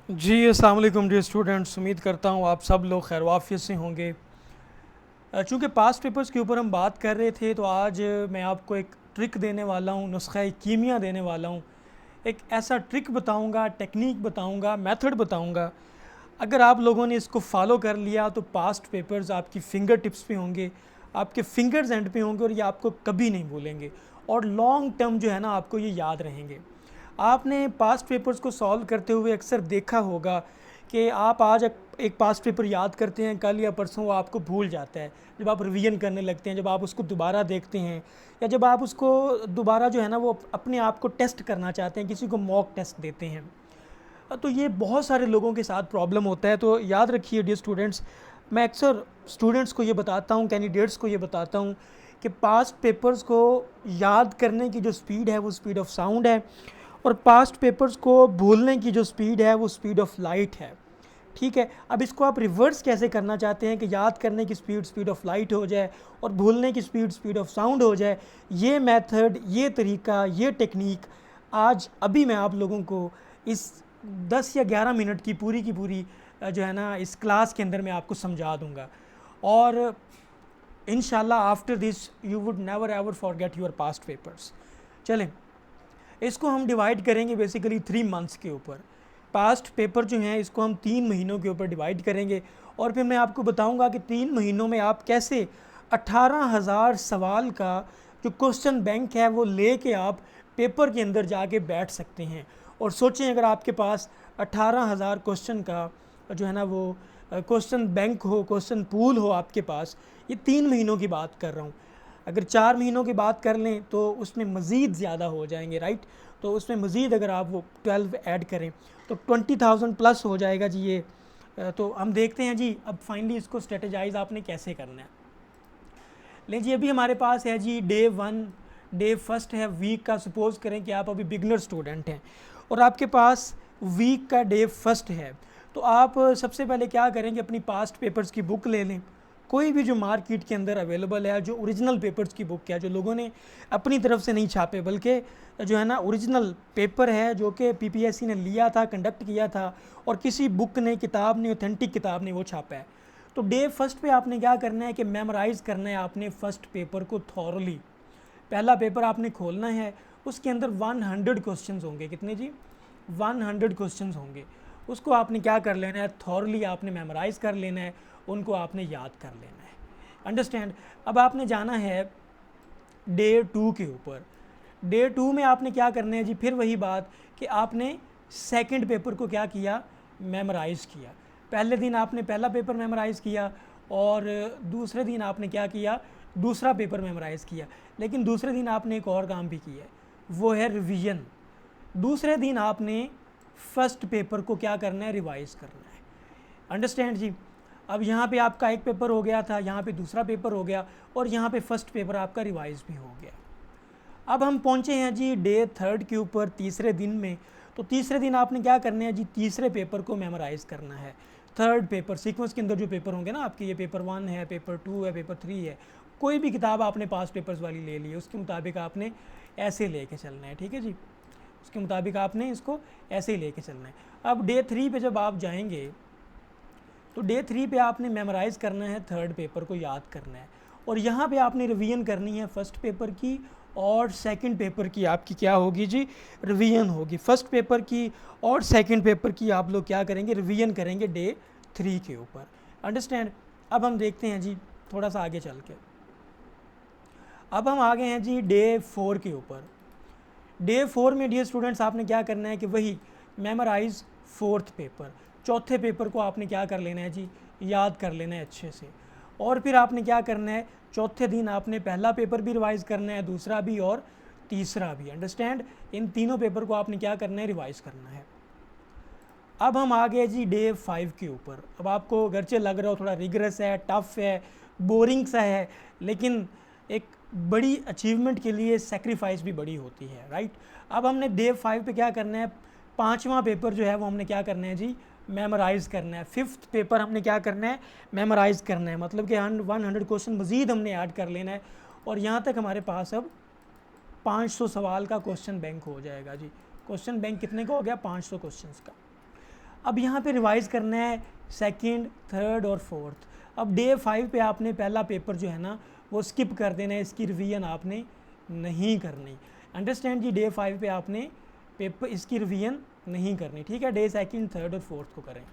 जी अस्सलाम वालेकुम dear students. उम्मीद करता हूँ आप सब लोग खैर वाफियत से होंगे। चूँकि पास्ट पेपर्स के ऊपर हम बात कर रहे थे तो आज मैं आपको एक ट्रिक देने वाला हूँ, नुस्ख़ा कीमिया देने वाला हूँ। एक ऐसा ट्रिक बताऊँगा, टेक्निक बताऊँगा, मेथड बताऊँगा। अगर आप लोगों ने इसको फॉलो कर लिया तो पास्ट पेपर्स आपकी फिंगर टिप्स पे होंगे, आपके फिंगर्स एंड पे होंगे और ये आपको कभी नहीं भूलेंगे और लॉन्ग टर्म जो है ना आपको ये याद रहेंगे। आपने पास्ट पेपर्स को सॉल्व करते हुए अक्सर देखा होगा कि आप आज एक पास्ट पेपर याद करते हैं, कल या परसों वो आपको भूल जाता है। जब आप रिवीजन करने लगते हैं, जब आप उसको दोबारा देखते हैं या जब आप उसको दोबारा जो है ना वो अपने आप को टेस्ट करना चाहते हैं, किसी को मॉक टेस्ट देते हैं, तो ये बहुत सारे लोगों के साथ प्रॉब्लम होता है। तो याद रखिए डियर स्टूडेंट्स, मैं अक्सर स्टूडेंट्स को ये बताता हूँ, कैंडिडेट्स को ये बताता हूँ कि पास्ट पेपर्स को याद करने की जो स्पीड है वो स्पीड ऑफ साउंड है और पास्ट पेपर्स को भूलने की जो स्पीड है वो स्पीड ऑफ लाइट है। ठीक है, अब इसको आप रिवर्स कैसे करना चाहते हैं कि याद करने की स्पीड स्पीड ऑफ लाइट हो जाए और भूलने की स्पीड स्पीड ऑफ साउंड हो जाए। ये मेथड, ये तरीका, ये टेक्निक आज अभी मैं आप लोगों को इस 10 या 11 मिनट की पूरी जो है ना इस क्लास के अंदर मैं आपको समझा दूंगा और इंशाल्लाह after this you would never ever forget your past papers. चलें, इसको हम डिवाइड करेंगे बेसिकली 3 मंथ्स के ऊपर। पास्ट पेपर जो हैं इसको हम 3 महीनों के ऊपर डिवाइड करेंगे और फिर मैं आपको बताऊंगा कि 3 महीनों में आप कैसे 18,000 सवाल का जो क्वेश्चन बैंक है वो लेके आप पेपर के अंदर जाके बैठ सकते हैं। और सोचें अगर आपके पास 18,000 क्वेश्चन का जो है ना वो क्वेश्चन बैंक हो, क्वेश्चन पूल हो आपके पास। ये 3 महीनों की बात कर रहा हूँ। अगर 4 महीनों की बात कर लें तो उसमें मज़ीद ज़्यादा हो जाएंगे, राइट। तो उसमें मज़ीद अगर आप वो 12 ऐड करें तो 20,000 प्लस हो जाएगा जी ये। तो हम देखते हैं जी अब फाइनली इसको स्ट्रेटेजाइज़ आपने कैसे करना है। लेकिन जी अभी हमारे पास है जी डे 1, डे फर्स्ट है वीक का। सपोज़ करें कि आप अभी बिगनर स्टूडेंट हैं और आपके पास वीक का डे फर्स्ट है। तो आप सबसे पहले क्या करेंगे, अपनी पास्ट पेपर्स की बुक ले लें, कोई भी जो मार्केट के अंदर अवेलेबल है, जो ओरिजिनल पेपर्स की बुक है, जो लोगों ने अपनी तरफ से नहीं छापे बल्कि जो है ना ओरिजिनल पेपर है जो कि पीपीएससी ने लिया था, कंडक्ट किया था और किसी बुक ने, किताब ने, ऑथेंटिक किताब ने वो छापा है। तो डे फर्स्ट पे आपने क्या करना है कि मेमोराइज़ करना है आपने फर्स्ट पेपर को थॉरली। पहला पेपर आपने खोलना है, उसके अंदर 100 क्वेश्चंस होंगे। कितने जी? 100 क्वेश्चंस होंगे। उसको आपने क्या कर लेना है, थॉरली आपने मेमोराइज़ कर लेना है, उनको आपने याद कर लेना है। अंडरस्टैंड। अब आपने जाना है डे 2 के ऊपर। डे 2 में आपने क्या करना है जी, फिर वही बात कि आपने सेकंड पेपर को क्या किया, मेमोराइज़ किया। पहले दिन आपने पहला पेपर मेमोराइज़ किया और दूसरे दिन आपने क्या किया, दूसरा पेपर मेमोराइज़ किया। लेकिन दूसरे दिन आपने एक और काम भी किया है, वो है रिवीजन। दूसरे दिन आपने फर्स्ट पेपर को क्या करना है, रिवाइज़ करना है। अंडरस्टैंड जी। अब यहाँ पे आपका एक पेपर हो गया था, यहाँ पे दूसरा पेपर हो गया और यहाँ पे फर्स्ट पेपर आपका रिवाइज़ भी हो गया। अब हम पहुँचे हैं जी डे थर्ड के ऊपर, तीसरे दिन में। तो तीसरे दिन आपने क्या करना है जी, तीसरे पेपर को मेमोराइज़ करना है। थर्ड पेपर सीक्वेंस के अंदर जो पेपर होंगे ना आपके, ये पेपर 1 है, पेपर 2 है, पेपर 3 है, कोई भी किताब आपने पास पेपर्स वाली ले ली है उसके मुताबिक आपने ऐसे लेके चलना है। ठीक है जी, उसके मुताबिक आपने इसको ऐसे ही लेके चलना है। अब डे 3 पे जब आप जाएंगे तो डे 3 पे आपने मेमोराइज़ करना है, थर्ड पेपर को याद करना है और यहाँ पे आपने रिवीजन करनी है फर्स्ट पेपर की और सेकंड पेपर की। आपकी क्या होगी जी, रिवीजन होगी। फर्स्ट पेपर की और सेकंड पेपर की आप लोग क्या करेंगे, रिवीजन करेंगे डे 3 के ऊपर। अंडरस्टैंड। अब हम देखते हैं जी थोड़ा सा आगे चल के, अब हम आ गए हैं जी डे 4 के ऊपर। डे 4 में डियर स्टूडेंट्स आपने क्या करना है कि वही मेमोराइज फोर्थ पेपर, चौथे पेपर को आपने क्या कर लेना है जी, याद कर लेना है अच्छे से। और फिर आपने क्या करना है, चौथे दिन आपने पहला पेपर भी रिवाइज़ करना है, दूसरा भी और तीसरा भी। अंडरस्टैंड। इन तीनों पेपर को आपने क्या करना है, रिवाइज़ करना है। अब हम आ गए जी डे 5 के ऊपर। अब आपको अगरचे लग रहा हो थोड़ा रिगरस है, टफ़ है, बोरिंग सा है, लेकिन एक बड़ी अचीवमेंट के लिए सेक्रीफाइस भी बड़ी होती है, राइट। अब हमने डे 5 पे क्या करना है, पाँचवा पेपर जो है वो हमने क्या करना है जी, मेमोराइज़ करना है। फिफ्थ पेपर हमने क्या करना है, मेमोराइज़ करना है। मतलब कि 100 क्वेश्चन मज़ीद हमने ऐड कर लेना है और यहाँ तक हमारे पास अब 500 सवाल का क्वेश्चन बैंक हो जाएगा जी। क्वेश्चन बैंक कितने का हो गया, 500 क्वेश्चन का। अब यहाँ पे रिवाइज़ करना है सेकंड, थर्ड और फोर्थ। अब डे 5 पे आपने पहला पेपर जो है ना वो स्किप कर देना है, इसकी रिवीजन आपने नहीं करनी। अंडरस्टैंड जी, डे 5 पे आपने पेपर इसकी रिवीजन नहीं करनी, ठीक है। डे सेकंड, थर्ड और फोर्थ को करें।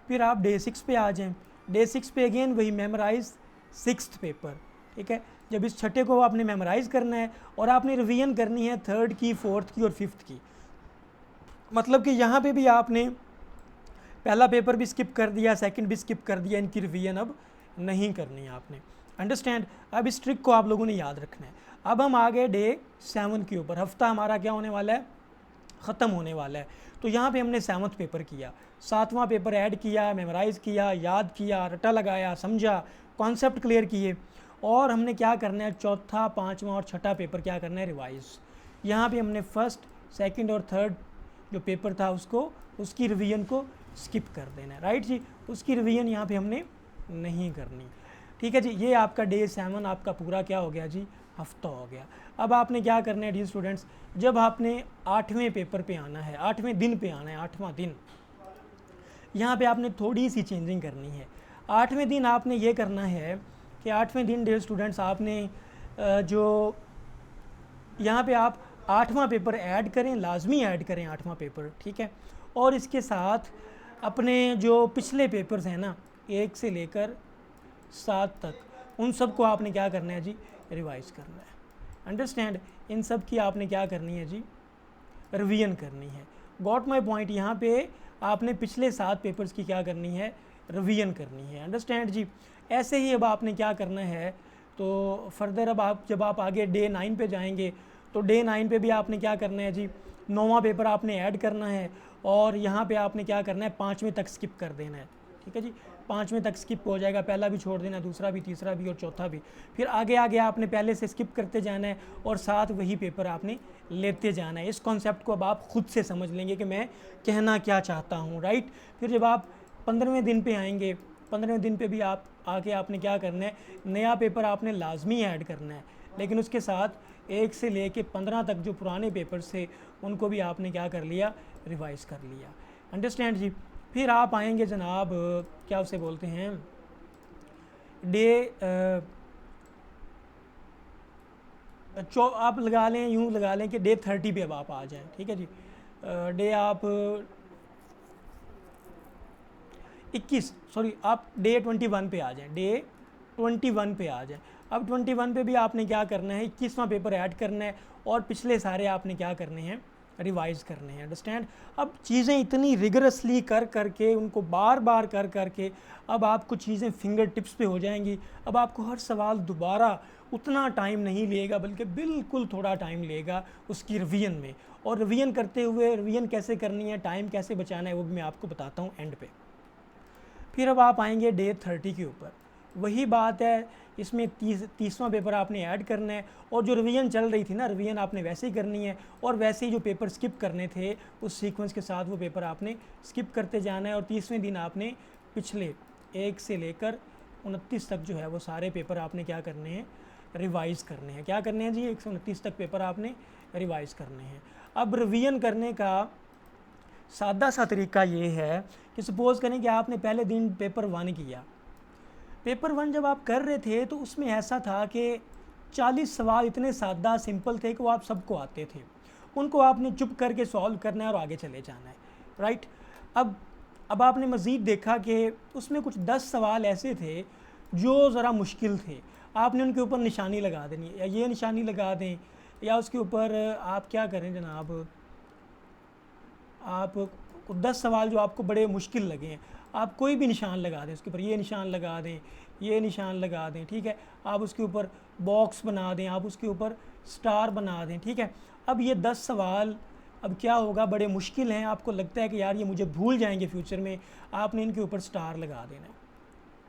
फिर आप डे 6 पे आ जाएं। डे 6 पे अगेन वही मेमोराइज 6th पेपर, ठीक है। जब इस छठे को आपने मेमोराइज़ करना है और आपने रिवीजन करनी है थर्ड की, फोर्थ की और फिफ्थ की। मतलब कि यहाँ पे भी आपने पहला पेपर भी स्किप कर दिया, सेकंड भी स्किप कर दिया, इनकी रिवीजन अब नहीं करनी है आपने। अंडरस्टैंड। अब इस ट्रिक को आप लोगों ने याद रखना है। अब हम आ गए डे 7 के ऊपर। हफ्ता हमारा क्या होने वाला है, ख़त्म होने वाला है। तो यहाँ पे हमने 7वां पेपर किया, 7वां पेपर ऐड किया, मेमोराइज़ किया, याद किया, रटा लगाया, समझा, कॉन्सेप्ट क्लियर किए। और हमने क्या करना है, चौथा, पाँचवा और छठा पेपर क्या करना है, रिवाइज़। यहाँ पे हमने फर्स्ट, सेकंड और थर्ड जो पेपर था उसकी रिवीजन को स्किप कर देना है, राइट जी। उसकी रिवीजन यहाँ पे हमने नहीं करनी, ठीक है जी। ये आपका डे 7 आपका पूरा क्या हो गया जी, हफ्ता हो गया। अब आपने क्या करना है डियर स्टूडेंट्स, जब आपने 8वें पेपर पे आना है, 8वें दिन पे आना है, 8वां दिन, यहाँ पे आपने थोड़ी सी चेंजिंग करनी है। 8वें दिन आपने ये करना है कि 8वें दिन डियर स्टूडेंट्स आपने जो यहाँ पे आप 8वां पेपर ऐड करें, लाजमी ऐड करें 8वां पेपर, ठीक है। और इसके साथ अपने जो पिछले पेपर्स हैं ना 1 से लेकर 7 तक, उन सब को आपने क्या करना है जी, रिवाइज़ करना है। अंडरस्टैंड। इन सब की आपने क्या करनी है जी, रिवीजन करनी है। Got my point. यहाँ पे आपने पिछले 7 पेपर्स की क्या करनी है, रिवीजन करनी है। अंडरस्टैंड जी। ऐसे ही अब आपने क्या करना है, तो फर्दर अब आप जब आप आगे डे 9 पे जाएंगे तो डे 9 पे भी आपने क्या करना है जी, 9वां पेपर आपने ऐड करना है। और यहाँ पे आपने क्या करना है, 5वें तक स्किप कर देना है, ठीक है जी। 5वें तक स्किप हो जाएगा, पहला भी छोड़ देना, दूसरा भी, तीसरा भी और चौथा भी। फिर आगे आगे आपने पहले से स्किप करते जाना है और साथ वही पेपर आपने लेते जाना है। इस कॉन्सेप्ट को अब आप खुद से समझ लेंगे कि मैं कहना क्या चाहता हूँ, राइट। फिर जब आप 15वें दिन पे आएंगे, 15वें दिन पे भी आप आके आपने क्या करना है, नया पेपर आपने लाजमी ऐड करना है। लेकिन उसके साथ 1 से लेके 15 तक जो पुराने पेपर्स थे उनको भी आपने क्या कर लिया, रिवाइज़ कर लिया। अंडरस्टैंड जी। फिर आप आएंगे जनाब, क्या उसे बोलते हैं, डे आप लगा लें, यूँ लगा लें कि डे 30 पे अब आप आ जाएं, ठीक है जी। डे आप 21, सॉरी, आप डे 21 पे आ जाएं, डे 21 पे आ जाएं। अब 21 पे भी आपने क्या करना है, 21वां पेपर ऐड करना है और पिछले सारे आपने क्या करने हैं, रिवाइज़ करने हैं। अंडरस्टैंड। अब चीज़ें इतनी रिगरसली कर करके, उनको बार बार कर करके अब आपको चीज़ें फिंगर टिप्स पे हो जाएंगी। अब आपको हर सवाल दोबारा उतना टाइम नहीं लेगा, बल्कि बिल्कुल थोड़ा टाइम लेगा उसकी रिवीजन में। और रिवीजन करते हुए, रिवीजन कैसे करनी है, टाइम कैसे बचाना है, वो भी मैं आपको बताता हूँ एंड पे। फिर अब आप आएंगे डे 30 के ऊपर। वही बात है, इसमें 30वां पेपर आपने ऐड करना है और जो रिवीजन चल रही थी ना, रिवीजन आपने वैसे ही करनी है और वैसे ही जो पेपर स्किप करने थे उस सीक्वेंस के साथ वो पेपर आपने स्किप करते जाना है। और 30वें दिन आपने पिछले 1 से लेकर 29 तक जो है वो सारे पेपर आपने क्या करने हैं, रिवाइज़ करने हैं। क्या करने हैं जी, 1 से 29 तक पेपर आपने रिवाइज़ करने हैं। अब रिवीजन करने का सादा सा तरीका ये है कि सपोज़ करें कि आपने पहले दिन पेपर 1 किया। पेपर 1 जब आप कर रहे थे तो उसमें ऐसा था कि 40 सवाल इतने सादा सिंपल थे कि वो आप सबको आते थे। उनको आपने चुप करके सॉल्व करना है और आगे चले जाना है, राइट। अब आपने मज़ीद देखा कि उसमें कुछ 10 सवाल ऐसे थे जो ज़रा मुश्किल थे। आपने उनके ऊपर निशानी लगा देनी है, या ये निशानी लगा दें, या उसके ऊपर आप क्या करें जनाब, आप 10 सवाल जो आपको बड़े मुश्किल लगे हैं, आप कोई भी निशान लगा दें उसके ऊपर, ये निशान लगा दें, ये निशान लगा दें, ठीक है। आप उसके ऊपर बॉक्स बना दें, आप उसके ऊपर स्टार बना दें, ठीक है। अब ये 10 सवाल अब क्या होगा, बड़े मुश्किल हैं, आपको लगता है कि यार ये मुझे भूल जाएंगे फ्यूचर में, आपने इनके ऊपर स्टार लगा देना है,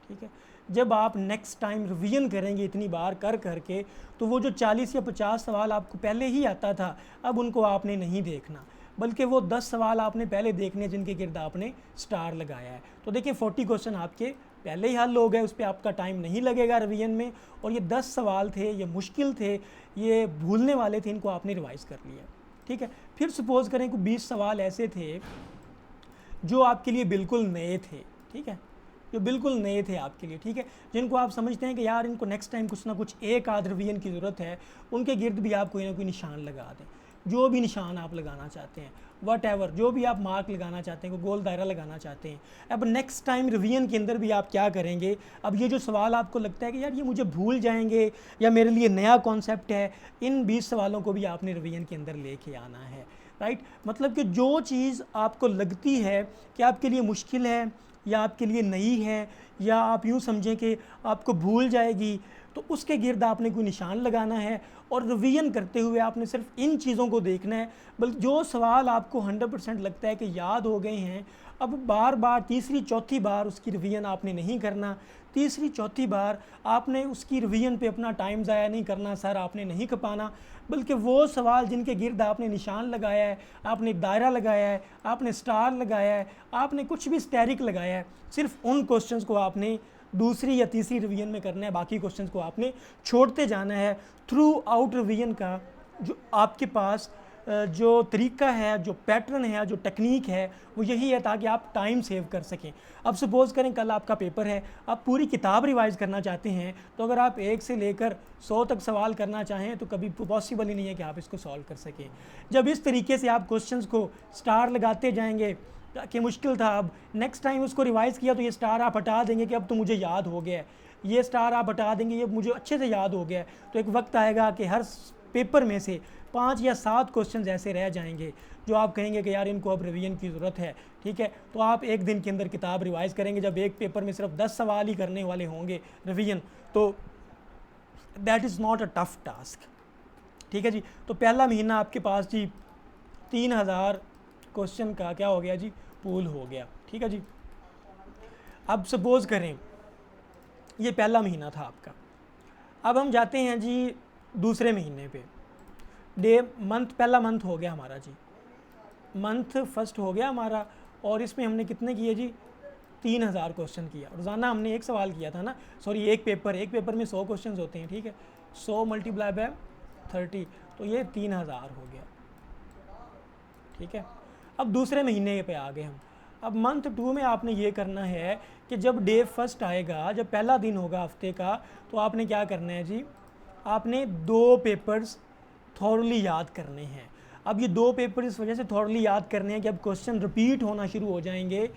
ठीक है। जब आप नेक्स्ट टाइम रिवीजन करेंगे इतनी बार कर करके, तो वो जो 40 या 50 सवाल आपको पहले ही आता था, अब उनको आपने नहीं देखना, बल्कि वो 10 सवाल आपने पहले देखने जिनके गिर्द आपने स्टार लगाया है। तो देखिए 40 क्वेश्चन आपके पहले ही हल हो गए, उस पर आपका टाइम नहीं लगेगा रिवीजन में। और ये 10 सवाल थे, ये मुश्किल थे, ये भूलने वाले थे, इनको आपने रिवाइज़ कर लिया, ठीक है। फिर सपोज़ करें कि 20 सवाल ऐसे थे जो आपके लिए बिल्कुल नए थे, ठीक है, जो बिल्कुल नए थे आपके लिए, ठीक है, जिनको आप समझते हैं कि यार इनको नेक्स्ट टाइम कुछ ना कुछ एक आध रिवीजन की ज़रूरत है, उनके गिर्द भी आप कोई ना कोई निशान लगा दें। जो भी निशान आप लगाना चाहते हैं, वट एवर, जो भी आप मार्क लगाना चाहते हैं, कोई गोल दायरा लगाना चाहते हैं, अब नेक्स्ट टाइम रिवीजन के अंदर भी आप क्या करेंगे, अब ये जो सवाल आपको लगता है कि यार ये मुझे भूल जाएंगे या मेरे लिए नया कॉन्सेप्ट है, इन 20 सवालों को भी आपने रिवीजन के अंदर लेके आना है, राइट। मतलब कि जो चीज़ आपको लगती है कि आपके लिए मुश्किल है या आपके लिए नई है या आप यूँ समझें कि आपको भूल जाएगी, तो उसके गिर्द आपने कोई निशान लगाना है और रिवीजन करते हुए आपने सिर्फ इन चीज़ों को देखना है। बल्कि जो सवाल आपको 100% लगता है कि याद हो गए हैं, अब बार बार तीसरी चौथी बार उसकी रिवीजन आपने नहीं करना, तीसरी चौथी बार आपने उसकी रिवीजन पे अपना टाइम ज़ाया नहीं करना, सर आपने नहीं खपाना, बल्कि वो सवाल जिनके गिर्द आपने निशान लगाया है, आपने दायरा लगाया है, आपने स्टार लगाया है, आपने कुछ भी स्टेरिक लगाया है, सिर्फ उन क्वेश्चंस को आपने दूसरी या तीसरी रिवीजन में करना है, बाकी क्वेश्चंस को आपने छोड़ते जाना है। थ्रू आउट रिवीजन का जो आपके पास जो तरीका है, जो पैटर्न है, जो टेक्निक है, वो यही है ताकि आप टाइम सेव कर सकें। अब सपोज़ करें कल आपका पेपर है, आप पूरी किताब रिवाइज़ करना चाहते हैं, तो अगर आप 1 से लेकर 100 तक सवाल करना चाहें तो कभी पॉसिबल ही नहीं है कि आप इसको सॉल्व कर सकें। जब इस तरीके से आप क्वेश्चंस को स्टार लगाते जाएंगे कि मुश्किल था, अब नेक्स्ट टाइम उसको रिवाइज़ किया तो ये स्टार आप हटा देंगे कि अब तो मुझे याद हो गया है, ये स्टार आप हटा देंगे ये मुझे अच्छे से याद हो गया है, तो एक वक्त आएगा कि हर पेपर में से 5 या 7 क्वेश्चंस ऐसे रह जाएंगे जो आप कहेंगे कि यार इनको अब रिवीजन की ज़रूरत है, ठीक है। तो आप एक दिन के अंदर किताब रिवाइज़ करेंगे, जब एक पेपर में सिर्फ 10 सवाल ही करने वाले होंगे रिवीजन, तो that is not a tough task, ठीक है जी। तो पहला महीना आपके पास जी 3000 क्वेश्चन का क्या हो गया जी, पूल हो गया, ठीक है जी। अब सपोज़ करें ये पहला महीना था आपका, अब हम जाते हैं जी दूसरे महीने पे, पहला मंथ हो गया हमारा जी, मंथ फर्स्ट हो गया हमारा, और इसमें हमने कितने किए जी, 3000 क्वेश्चन किया। रोज़ाना हमने एक सवाल किया था ना, सॉरी एक पेपर में 100 क्वेश्चन होते हैं, ठीक है, 100 मल्टीप्लाई बाय 30, तो ये 3000 हो गया, ठीक है। अब दूसरे महीने पे आ गए हम, अब मंथ 2 में आपने ये करना है कि जब डे फर्स्ट आएगा, जब पहला दिन होगा हफ्ते का, तो आपने क्या करना है जी, आपने 2 पेपर्स थॉरली याद करने हैं। अब ये 2 पेपर इस वजह से थॉरली याद करने हैं कि अब क्वेश्चन रिपीट होना शुरू हो जाएंगे,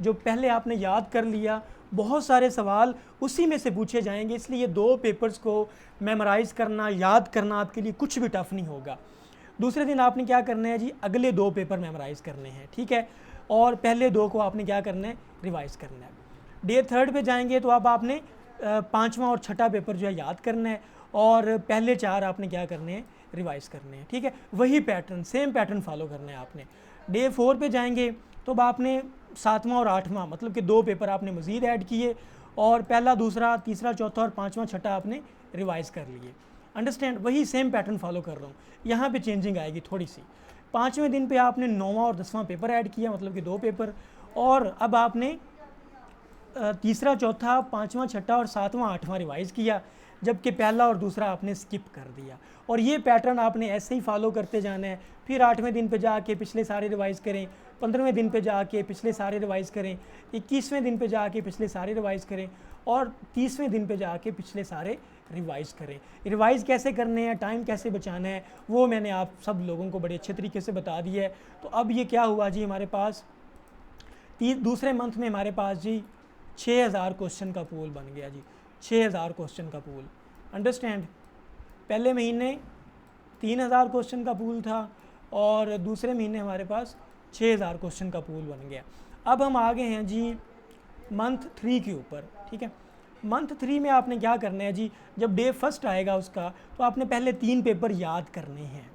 जो पहले आपने याद कर लिया, बहुत सारे सवाल उसी में से पूछे जाएंगे, इसलिए 2 पेपर्स को मेमोराइज़ करना, याद करना आपके लिए कुछ भी टफ नहीं होगा। दूसरे दिन आपने क्या करना है जी, अगले 2 पेपर मेमोराइज़ करने हैं, ठीक है, और पहले 2 को आपने क्या करना है, रिवाइज़ करना है। डे थर्ड पे जाएंगे तो अब आपने 5वां और छठा पेपर जो है याद करना है, और पहले 4 आपने क्या करने हैं, रिवाइज़ करने हैं, ठीक है। वही पैटर्न, सेम पैटर्न फॉलो करना है आपने। डे 4 पे जाएंगे तो अब आपने 7वां और 8वां मतलब कि 2 पेपर आपने मज़ीद ऐड किए, और पहला दूसरा तीसरा चौथा और 5वां छठा आपने रिवाइज़ कर लिए। अंडरस्टैंड, वही सेम पैटर्न फॉलो कर रहा हूँ, यहाँ पे चेंजिंग आएगी थोड़ी सी। 5वें दिन पे आपने 9वां और 10वां पेपर ऐड किया, मतलब कि 2 पेपर, और अब आपने तीसरा चौथा 5वां छठा और 7वां 8वां रिवाइज़ किया, जबकि पहला और दूसरा आपने स्किप कर दिया। और ये पैटर्न आपने ऐसे ही फॉलो करते जाना है। फिर 8वें दिन पे जाके पिछले सारे रिवाइज़ करें, 15वें दिन पे जाके पिछले सारे रिवाइज़ करें, 21वें दिन पे जाके पिछले सारे रिवाइज़ करें, और 30वें दिन पे जाके पिछले सारे रिवाइज़ करें। रिवाइज़ कैसे करने हैं, टाइम कैसे बचाना है, वो मैंने आप सब लोगों को बड़े अच्छे तरीके से बता दिया है। तो अब ये क्या हुआ जी, हमारे पास दूसरे मंथ में हमारे पास जी 6000 क्वेश्चन का पूल बन गया जी, 6000 क्वेश्चन का पूल। अंडरस्टैंड, पहले महीने 3000 क्वेश्चन का पूल था, और दूसरे महीने हमारे पास 6000 क्वेश्चन का पूल बन गया। अब हम आ गए हैं जी मंथ 3 के ऊपर, ठीक है। मंथ 3 में आपने क्या करना है जी, जब डे फर्स्ट आएगा उसका, तो आपने पहले 3 पेपर याद करने हैं,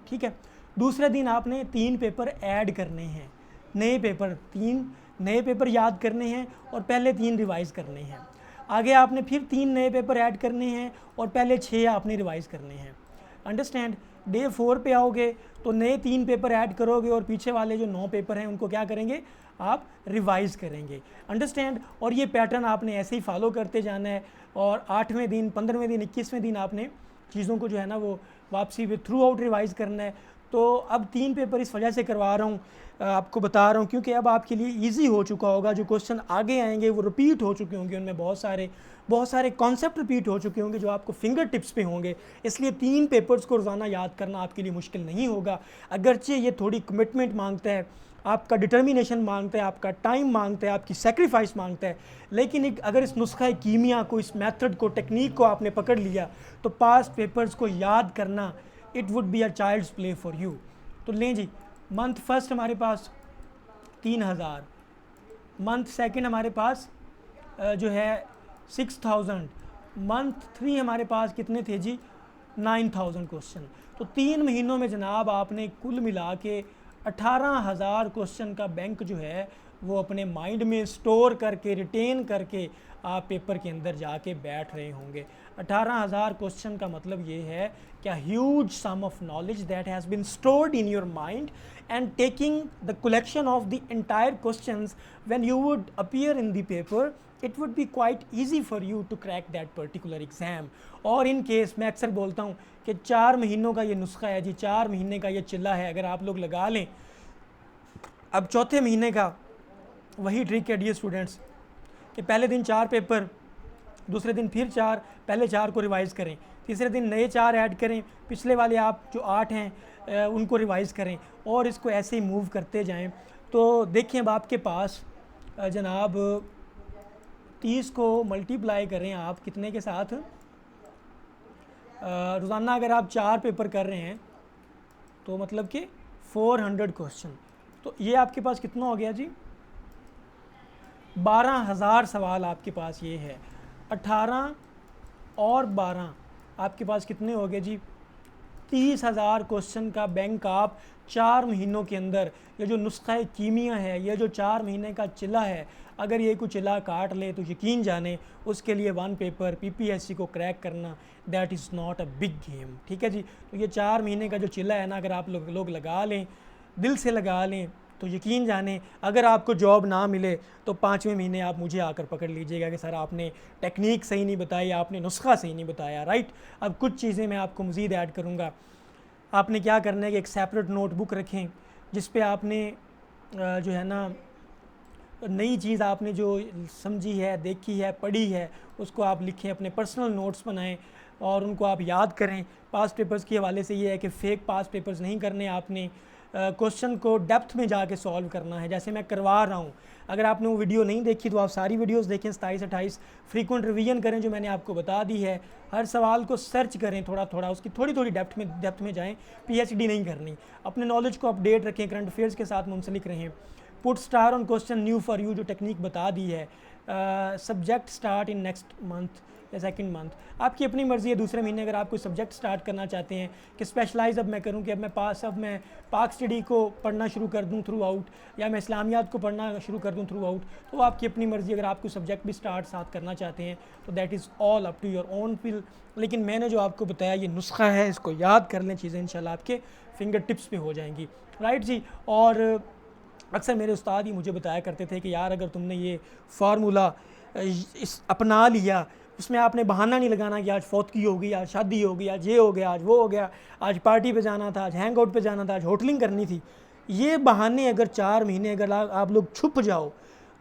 ठीक है। दूसरे दिन आपने 3 पेपर ऐड करने हैं, नए पेपर, 3 नए पेपर याद करने हैं, और पहले 3 रिवाइज़ करने हैं। आगे आपने फिर 3 नए पेपर ऐड करने हैं, और पहले 6 आपने रिवाइज़ करने हैं। अंडरस्टैंड, डे 4 पे आओगे तो नए 3 पेपर ऐड करोगे, और पीछे वाले जो 9 पेपर हैं उनको क्या करेंगे, आप रिवाइज़ करेंगे। अंडरस्टैंड, और ये पैटर्न आपने ऐसे ही फॉलो करते जाना है, और 8वें दिन, 15वें दिन, 21वें दिन आपने चीज़ों को जो है ना वो वापसी में थ्रू आउट रिवाइज़ करना है। तो अब 3 पेपर इस वजह से करवा रहा हूँ, आपको बता रहा हूँ, क्योंकि अब आपके लिए इजी हो चुका होगा। जो क्वेश्चन आगे आएंगे वो रिपीट हो चुके होंगे, उनमें बहुत सारे कॉन्सेप्ट रिपीट हो चुके होंगे जो आपको फिंगर टिप्स पे होंगे। इसलिए 3 पेपर्स को रोज़ाना याद करना आपके लिए मुश्किल नहीं होगा। अगरचे ये थोड़ी कमिटमेंट मांगता है, आपका डिटर्मिनेशन मांगता है, आपका टाइम मांगता है, आपकी सेक्रीफाइस मांगता है, लेकिन अगर इस नुस्खा कीमिया को, इस मेथड को, टेक्निक को आपने पकड़ लिया तो पास्ट पेपर्स को याद करना it would be a child's play for you. तो लें जी, मंथ फर्स्ट हमारे पास 3000, मंथ सेकंड हमारे पास जो है 6000, मंथ 3 हमारे पास कितने थे जी, 9000 क्वेश्चन। तो 3 महीनों में जनाब आपने कुल मिला के 18000 क्वेश्चन का बैंक जो है वो अपने माइंड में स्टोर करके, रिटेन करके आप पेपर के अंदर जाके बैठ रहे होंगे। 18000 क्वेश्चन का मतलब ये है क्या, huge sum of knowledge that has been stored in your mind and taking the collection of the entire questions when you would appear in the paper, it would be quite easy for you to crack that particular exam. और in case मैं अक्सर बोलता हूँ कि 4 महीनों का ये नुस्खा है जी, 4 महीने का ये चिल्ला है, अगर आप लोग लगा लें। अब चौथे महीने का वही ट्रिक है डियर स्टूडेंट्स कि पहले दिन 4 पेपर, दूसरे दिन फिर 4, पहले 4 को रिवाइज़ करें, तीसरे दिन नए 4 ऐड करें, पिछले वाले आप जो 8 हैं उनको रिवाइज़ करें, और इसको ऐसे ही मूव करते जाएं। तो देखें अब आपके पास जनाब 30 को मल्टीप्लाई करें आप कितने के साथ, रोज़ाना अगर आप 4 पेपर कर रहे हैं तो मतलब कि 400 क्वेश्चन, तो ये आपके पास कितना हो गया जी, 12000 सवाल आपके पास ये है। 18 और 12 आपके पास कितने हो गए जी, 30,000 क्वेश्चन का बैंक आप 4 महीनों के अंदर, ये जो नुस्खा कीमिया है, ये जो 4 महीने का चिल्ला है, अगर ये कुछ चिल्ला काट ले तो यकीन जाने उसके लिए 1 पेपर पीपीएससी को क्रैक करना that is not a big game. ठीक है जी, तो ये 4 महीने का जो चिल्ला है ना, अगर आप लोग लगा लें, दिल से लगा लें, तो यकीन जाने अगर आपको जॉब ना मिले तो 5वें महीने आप मुझे आकर पकड़ लीजिएगा कि सर आपने टेक्निक सही नहीं बताई, आपने नुस्खा सही नहीं बताया, राइट। अब कुछ चीज़ें मैं आपको मज़ीद ऐड करूँगा। आपने क्या करना है कि एक सेपरेट नोटबुक रखें जिस पे आपने जो है ना नई चीज़ आपने जो समझी है, देखी है, पढ़ी है, उसको आप लिखें, अपने पर्सनल नोट्स बनाएं और उनको आप याद करें। पास्ट पेपर्स के हवाले से ये है कि फ़ेक पास्ट पेपर्स नहीं करने, आपने क्वेश्चन को डेप्थ में जाके सॉल्व करना है, जैसे मैं करवा रहा हूँ। अगर आपने वो वीडियो नहीं देखी तो आप सारी वीडियोस देखें, 27-28, फ्रीक्वेंट रिवीजन करें जो मैंने आपको बता दी है, हर सवाल को सर्च करें थोड़ा थोड़ा, उसकी थोड़ी थोड़ी डेप्थ में जाएं, पीएचडी नहीं करनी। अपने नॉलेज को अपडेट रखें, करंट अफेयर्स के साथ मुंसलिक रहें। Put star on question new for you जो टेक्निक बता दी है, subject start in next month या सेकंड मंथ, आपकी अपनी मर्ज़ी है। दूसरे महीने अगर आप कोई सब्जेक्ट स्टार्ट करना चाहते हैं कि स्पेशलाइज अब मैं करूं कि अब मैं पाक स्टडी को पढ़ना शुरू कर दूं थ्रू आउट, या मैं इस्लामियात को पढ़ना शुरू कर दूं थ्रू आउट, तो आपकी अपनी मर्ज़ी। अगर आप कोई सब्जेक्ट भी स्टार्ट साथ करना चाहते हैं तो that is all up to your own feel. लेकिन मैंने जो आपको बताया ये नुस्खा है, इसको याद कर लें, चीज़ें इंशाल्लाह आपके फिंगर टिप्स पे हो जाएंगी, राइट जी। और अक्सर मेरे उस्ताद ही मुझे बताया करते थे कि यार अगर तुमने ये फार्मूला अपना लिया, उसमें आपने बहाना नहीं लगाना कि आज फौतगी हो गई, आज शादी हो गई, आज ये हो गया, आज वो हो गया, आज पार्टी पे जाना था, आज हैंग आउट पे जाना था, आज होटलिंग करनी थी। ये बहाने अगर 4 महीने अगर आप लोग छुप जाओ,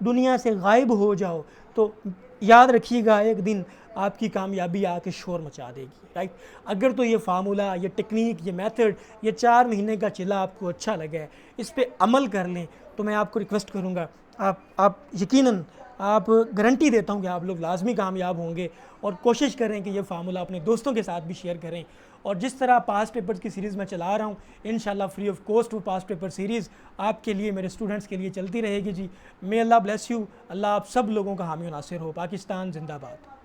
दुनिया से गायब हो जाओ, तो याद रखिएगा एक दिन आपकी कामयाबी आके शोर मचा देगी, राइट। अगर तो ये फार्मूला, ये टेक्निक, ये मेथड, ये 4 महीने का चिल्ला आपको अच्छा लगा है, इस पर अमल कर लें, तो मैं आपको रिक्वेस्ट करूँगा, आप यकीनन, आप गारंटी देता हूँ कि आप लोग लाजमी कामयाब होंगे। और कोशिश करें कि ये फार्मूला अपने दोस्तों के साथ भी शेयर करें। और जिस तरह पास्ट पेपर्स की सीरीज़ मैं चला रहा हूँ, इंशाल्लाह फ्री ऑफ कॉस्ट वो पास्ट पेपर सीरीज़ आपके लिए, मेरे स्टूडेंट्स के लिए चलती रहेगी जी। मे अल्लाह ब्लेस यू। अल्लाह आप सब लोगों का हामी और नासिर हो। पाकिस्तान जिंदाबाद।